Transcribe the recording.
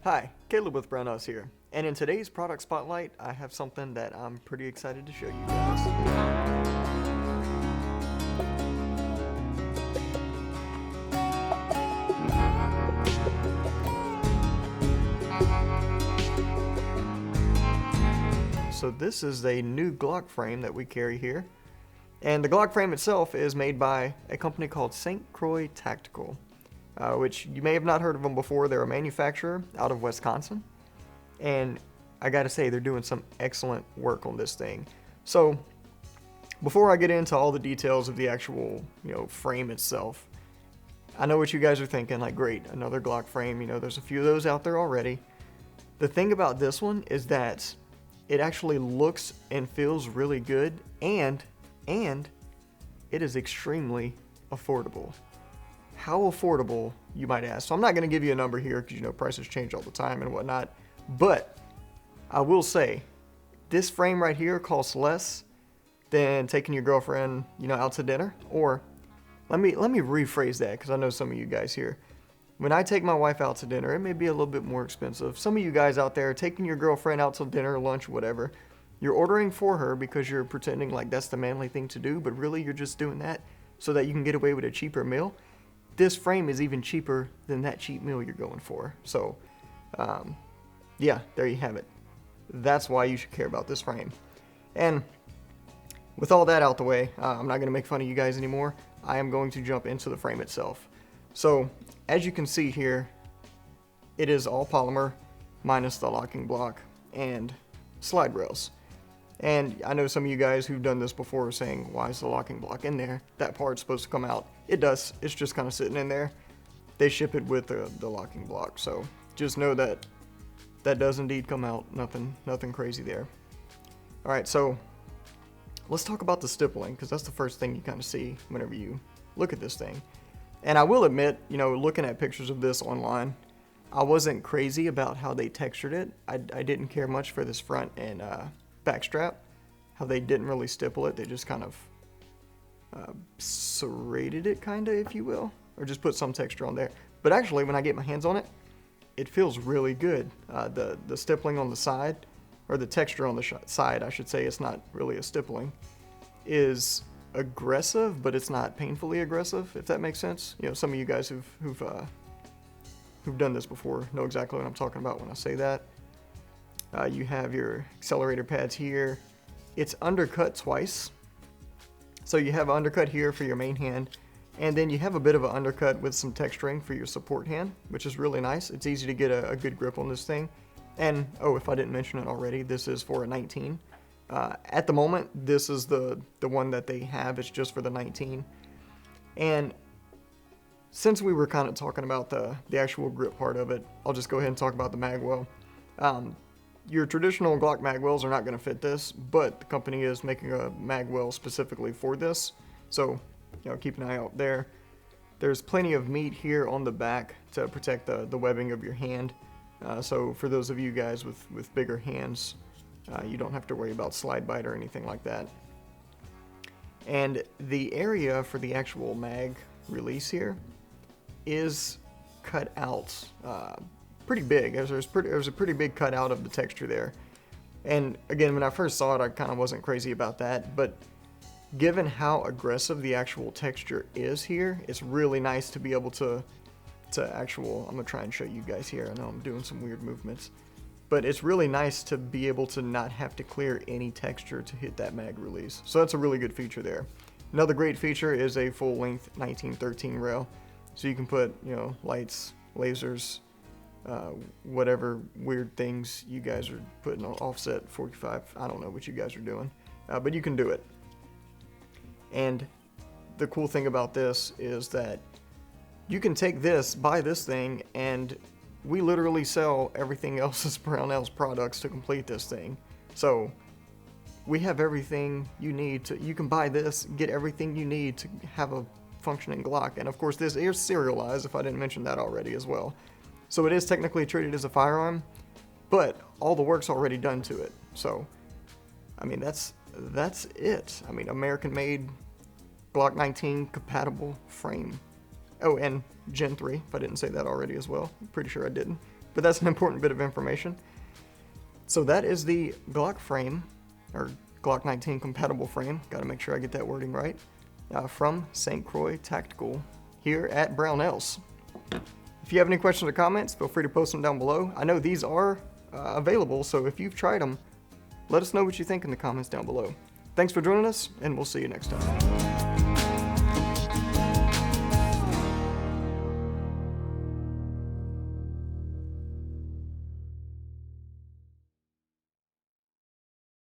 Hi, Caleb with Brownells here, and in today's product spotlight, I have something that I'm pretty excited to show you guys. So this is a new Glock frame that we carry here, and the Glock frame itself is made by a company called St Croix Tactical, which you may have not heard of them before. They're a manufacturer out of Wisconsin, and I gotta say they're doing some excellent work on this thing. So before I get into all the details of the actual frame itself, I know what you guys are thinking, like, great, another Glock frame. There's a few of those out there already. The thing about this one is that it actually looks and feels really good, and it is extremely affordable. How affordable, you might ask? So I'm not going to give you a number here because prices change all the time and whatnot, but I will say this frame right here costs less than taking your girlfriend out to dinner. Or let me rephrase that, because I know some of you guys here, when I take my wife out to dinner, it may be a little bit more expensive. Some of you guys out there taking your girlfriend out to dinner, lunch, whatever, you're ordering for her because you're pretending like that's the manly thing to do, but really you're just doing that so that you can get away with a cheaper meal. This frame is even cheaper than that cheap meal you're going for. So yeah, there you have it. That's why you should care about this frame. And with all that out the way, I'm not going to make fun of you guys anymore. I am going to jump into the frame itself. So as you can see here, it is all polymer minus the locking block and slide rails. And I know some of you guys who've done this before are saying, why is the locking block in there? That part's supposed to come out. It does. It's just kind of sitting in there. They ship it with the locking block. So just know that that does indeed come out. Nothing crazy there. All right, so let's talk about the stippling, because that's the first thing you kind of see whenever you look at this thing. And I will admit, looking at pictures of this online, I wasn't crazy about how they textured it. I didn't care much for this front and backstrap, how they didn't really stipple it. They just kind of serrated it, kind of, if you will, or just put some texture on there. But actually, when I get my hands on it, it feels really good. The stippling on the side, or the texture on the side, I should say, it's not really a stippling, is aggressive, but it's not painfully aggressive, if that makes sense. Some of you guys who've done this before know exactly what I'm talking about when I say that. You have your accelerator pads here. It's undercut twice. So you have an undercut here for your main hand, and then you have a bit of an undercut with some texturing for your support hand, which is really nice. It's easy to get a good grip on this thing. And, oh, if I didn't mention it already, this is for a 19. At the moment, this is the one that they have. It's just for the 19. And since we were kind of talking about the actual grip part of it, I'll just go ahead and talk about the magwell. Your traditional Glock magwells are not going to fit this, but the company is making a magwell specifically for this. So, keep an eye out there. There's plenty of meat here on the back to protect the webbing of your hand. So for those of you guys with bigger hands, you don't have to worry about slide bite or anything like that. And the area for the actual mag release here is cut out pretty big. There's a pretty big cutout of the texture there. And again, when I first saw it, I kind of wasn't crazy about that. But given how aggressive the actual texture is here, it's really nice to be able to I'm going to try and show you guys here. I know I'm doing some weird movements. But it's really nice to be able to not have to clear any texture to hit that mag release. So that's a really good feature there. Another great feature is a full-length 1913 rail. So you can put, lights, lasers, whatever weird things you guys are putting on offset 45. I don't know what you guys are doing, but you can do it. And the cool thing about this is that you can take this, buy this thing, and we literally sell everything else as Brownells products to complete this thing. So we have everything you need you can buy this, get everything you need to have a functioning Glock. And of course, this is serialized, if I didn't mention that already as well. So it is technically treated as a firearm, but all the work's already done to it. So, I mean, that's it. I mean, American-made Glock 19 compatible frame. Oh, and Gen 3, if I didn't say that already as well. I'm pretty sure I didn't. but that's an important bit of information. So that is the Glock frame, or Glock 19 compatible frame, gotta make sure I get that wording right, from St Croix Tactical here at Brownells. If you have any questions or comments, feel free to post them down below. I know these are available, so if you've tried them, let us know what you think in the comments down below. Thanks for joining us, and we'll see you next time.